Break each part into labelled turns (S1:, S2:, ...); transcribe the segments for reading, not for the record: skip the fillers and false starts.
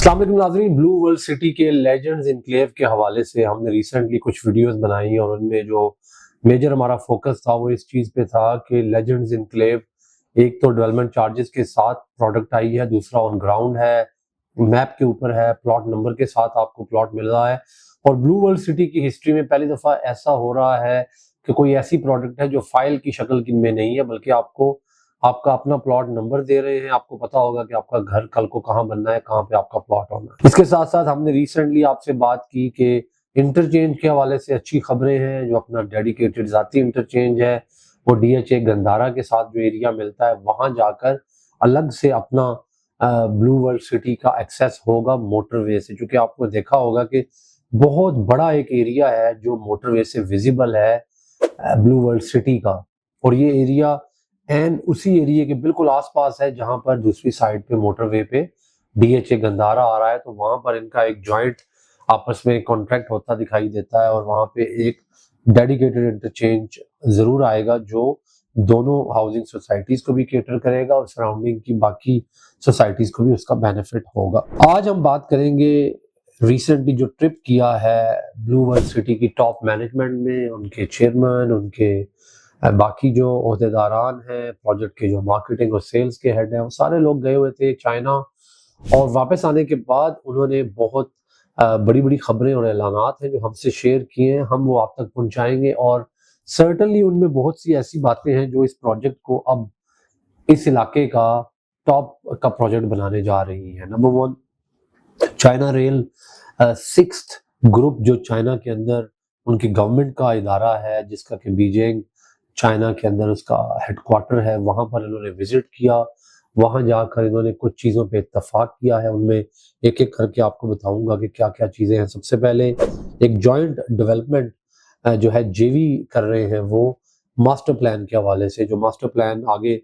S1: السلام علیکم ناظرین، بلو ورلڈ سٹی کے لیجنڈز انکلیو کے حوالے سے ہم نے ریسنٹلی کچھ ویڈیوز بنائی اور ان میں جو میجر ہمارا فوکس تھا وہ اس چیز پہ تھا کہ لیجنڈز انکلیو ایک تو ڈیولپمنٹ چارجز کے ساتھ پروڈکٹ آئی ہے، دوسرا آن گراؤنڈ ہے، میپ کے اوپر ہے، پلاٹ نمبر کے ساتھ آپ کو پلاٹ مل رہا ہے۔ اور بلو ورلڈ سٹی کی ہسٹری میں پہلی دفعہ ایسا ہو رہا ہے کہ کوئی ایسی پروڈکٹ ہے جو فائل کی شکل میں نہیں ہے، بلکہ آپ کا اپنا پلاٹ نمبر دے رہے ہیں۔ آپ کو پتا ہوگا کہ آپ کا گھر کل کو کہاں بننا ہے، کہاں پہ آپ کا پلاٹ ہونا ہے۔ اس کے ساتھ ساتھ ہم نے ریسنٹلی آپ سے بات کی کہ انٹرچینج کے حوالے سے اچھی خبریں ہیں۔ جو اپنا ڈیڈیکیٹڈ ذاتی انٹرچینج ہے وہ ڈی ایچ اے گندھارا کے ساتھ جو ایریا ملتا ہے وہاں جا کر الگ سے اپنا بلو ورلڈ سٹی کا ایکسیس ہوگا موٹر وے سے، چونکہ آپ کو دیکھا ہوگا کہ بہت بڑا ایک ایریا ہے جو موٹر وے سے ویزیبل ہے بلو ورلڈ سٹی کا، اور یہ ایریا این اسی ایریے کے بالکل آس پاس ہے جہاں پر دوسری سائڈ پہ موٹر وے پہ ڈی ایچ اے گندھارا آ رہا ہے۔ تو وہاں پر ان کا ایک جوائنٹ آپس میں کانٹریکٹ ہوتا دکھائی دیتا ہے، اور وہاں پہ ایک ڈیڈیکیٹڈ انٹرچینج ضرور آئے گا جو دونوں ہاؤسنگ سوسائٹیز کو بھی کیٹر کرے گا اور سراؤنڈنگ کی باقی سوسائٹیز کو بھی اس کا بینیفٹ ہوگا۔ آج ہم بات کریں گے ریسنٹلی جو ٹرپ کیا ہے بلو ورلڈ سٹی کی ٹاپ مینجمنٹ میں، ان کے چیئرمین، ان کے باقی جو عہدیداران ہیں، پروجیکٹ کے جو مارکیٹنگ اور سیلز کے ہیڈ ہیں، وہ سارے لوگ گئے ہوئے تھے چائنا، اور واپس آنے کے بعد انہوں نے بہت بڑی بڑی خبریں اور اعلانات ہیں جو ہم سے شیئر کیے ہیں، ہم وہ آپ تک پہنچائیں گے۔ اور سرٹنلی ان میں بہت سی ایسی باتیں ہیں جو اس پروجیکٹ کو اب اس علاقے کا ٹاپ کا پروجیکٹ بنانے جا رہی ہیں۔ Number 1، China rail sixth group جو چائنا کے اندر ان کی گورنمنٹ کا ادارہ ہے، جس کا کہ بیجنگ چائنا کے اندر اس کا ہیڈ کوارٹر ہے، وہاں پر انہوں نے وزٹ کیا۔ وہاں جا کر انہوں نے کچھ چیزوں پہ اتفاق کیا ہے، ان میں ایک ایک کر کے آپ کو بتاؤں گا کہ کیا کیا چیزیں ہیں۔ سب سے پہلے ایک جوائنٹ ڈیولپمنٹ جو ہے جیوی کر رہے ہیں وہ ماسٹر پلان کے حوالے سے، جو ماسٹر پلان آگے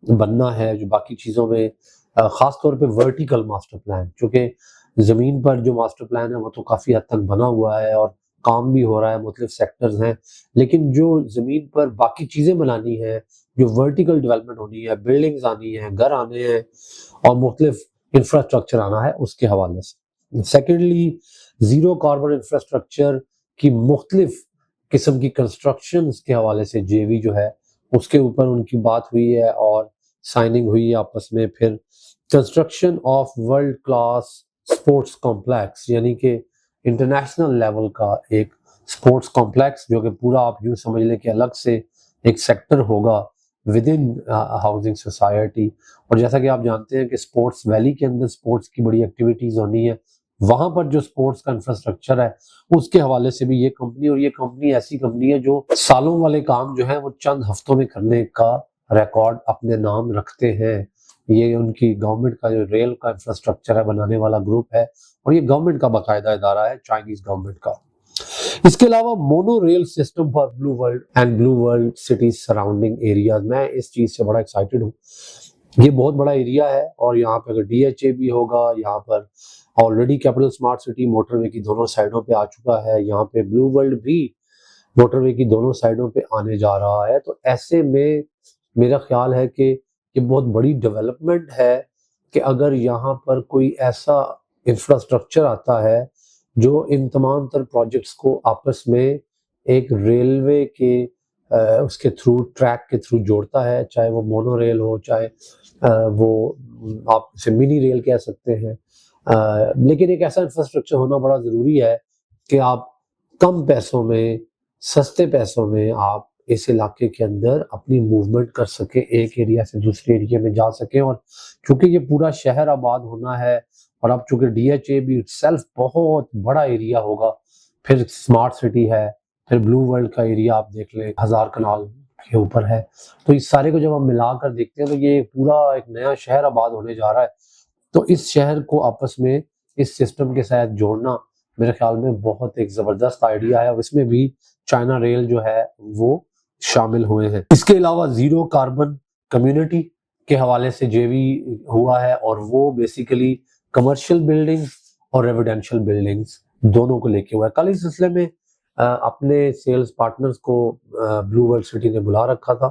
S1: بننا ہے، جو باقی چیزوں میں خاص طور پہ ورٹیکل ماسٹر پلان، چونکہ زمین پر جو ماسٹر پلان ہے وہ تو کافی حد تک بنا ہوا ہے اور کام بھی ہو رہا ہے، مختلف سیکٹرز ہیں، لیکن جو زمین پر باقی چیزیں بنانی ہیں، جو ورٹیکل ڈیولپمنٹ ہونی ہے، بلڈنگز آنی ہیں، گھر آنے ہیں اور مختلف انفراسٹرکچر آنا ہے، اس کے حوالے سے۔ سیکنڈلی، زیرو کاربن انفراسٹرکچر کی مختلف قسم کی کنسٹرکشنز کے حوالے سے جے وی جو ہے اس کے اوپر ان کی بات ہوئی ہے اور سائننگ ہوئی ہے آپس میں۔ پھر construction of world class sports complex, یعنی کہ انٹرنیشنل لیول کا ایک سپورٹس کمپلیکس جو کہ پورا آپ یوں سمجھ لیں کہ الگ سے ایک سیکٹر ہوگا ود ان ہاؤسنگ سوسائٹی۔ اور جیسا کہ آپ جانتے ہیں کہ سپورٹس ویلی کے اندر سپورٹس کی بڑی ایکٹیویٹیز ہونی ہے، وہاں پر جو سپورٹس کا انفراسٹرکچر ہے اس کے حوالے سے بھی یہ کمپنی، اور یہ کمپنی ایسی کمپنی ہے جو سالوں والے کام جو ہیں وہ چند ہفتوں میں کرنے کا ریکارڈ اپنے نام رکھتے ہیں۔ یہ ان کی گورنمنٹ کا جو ریل کا انفراسٹرکچر ہے بنانے والا گروپ ہے، اور یہ گورنمنٹ کا باقاعدہ ادارہ ہے، چائنیز گورنمنٹ کا۔ اس کے علاوہ monorail system for Blue World and Blue World cities surrounding areas, میں اس چیز سے بڑا ایکسائٹڈ ہوں۔ یہ بہت بڑا ایریا ہے، اور یہاں پہ اگر ڈی ایچ اے بھی ہوگا، یہاں پر already capital smart city motorway کی دونوں سائڈوں پہ آ چکا ہے، یہاں پہ بلو ورلڈ بھی موٹر وے کی دونوں سائڈوں پہ آنے جا رہا ہے۔ تو ایسے میں میرا خیال ہے کہ یہ بہت بڑی ڈیولپمنٹ ہے کہ اگر یہاں پر کوئی ایسا انفراسٹرکچر آتا ہے جو ان تمام تر پروجیکٹس کو آپس میں ایک ریلوے کے اس کے تھرو، ٹریک کے تھرو جوڑتا ہے، چاہے وہ مونو ریل ہو، چاہے وہ آپ اسے منی ریل کہہ سکتے ہیں، لیکن ایک ایسا انفراسٹرکچر ہونا بڑا ضروری ہے کہ آپ کم پیسوں میں، سستے پیسوں میں آپ اس علاقے کے اندر اپنی موومنٹ کر سکیں، ایک ایریا سے دوسرے ایریا میں جا سکیں۔ اور چونکہ یہ پورا شہر آباد ہونا ہے، اور اب چونکہ ڈی ایچ اے بھی سیلف بہت بڑا ایریا ہوگا، پھر اسمارٹ سٹی ہے، پھر بلو ورلڈ کا ایریا آپ دیکھ لیں 1000 کنال کے اوپر ہے، تو اس سارے کو جب ہم ملا کر دیکھتے ہیں تو یہ پورا ایک نیا شہر آباد ہونے جا رہا ہے۔ تو اس شہر کو آپس میں اس سسٹم کے ساتھ جوڑنا میرے خیال میں بہت ایک زبردست آئیڈیا ہے، اور اس میں بھی چائنا ریل جو ہے وہ شامل ہوئے ہیں۔ اس کے علاوہ زیرو کاربن کمیونٹی کے حوالے سے جے وی ہوا ہے، اور وہ بیسیکلی کمرشل بلڈنگز اور ریزیڈینشل بلڈنگز دونوں کو لے کے ہوا ہے۔ کل اس سلسلے میں اپنے سیلز پارٹنرز کو بلو ورلڈ سٹی نے بلا رکھا تھا،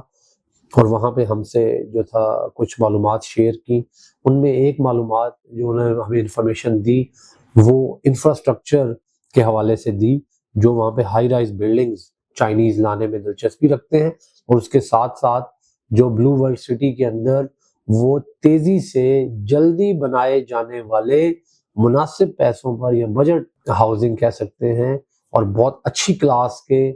S1: اور وہاں پہ ہم سے جو تھا کچھ معلومات شیئر کی. ان میں ایک معلومات جو انہوں نے ہمیں انفارمیشن دی وہ انفراسٹرکچر کے حوالے سے دی, جو وہاں پہ ہائی رائز بلڈنگز چائنیز لانے میں دلچسپی رکھتے ہیں, اور اس کے ساتھ ساتھ جو بلو ورلڈ سٹی کے اندر وہ تیزی سے جلدی بنائے جانے والے مناسب پیسوں پر یا بجٹ ہاؤسنگ کہہ سکتے ہیں, اور بہت اچھی کلاس کے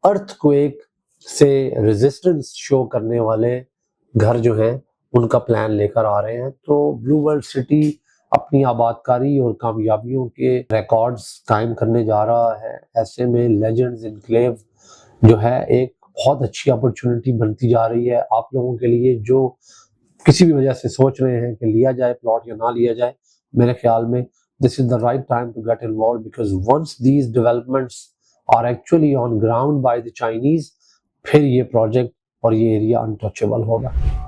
S1: ارتھ کویک سے ریزسٹنس شو کرنے والے گھر جو ہیں ان کا پلان لے کر آ رہے ہیں. تو بلو ورلڈ سٹی اپنی آباد کاری اور کامیابیوں کے ریکارڈز قائم کرنے جا رہا ہے. ایسے میں لیجنڈز انکلیو جو ہے ایک بہت اچھی اپرچونٹی بنتی جا رہی ہے آپ لوگوں کے لیے جو کسی بھی وجہ سے سوچ رہے ہیں کہ لیا جائے پلاٹ یا نہ لیا جائے. میرے خیال میں this is the right time to get involved, because once these developments are actually on ground by the Chinese, پھر یہ پروجیکٹ اور یہ ایریا untouchable ہوگا.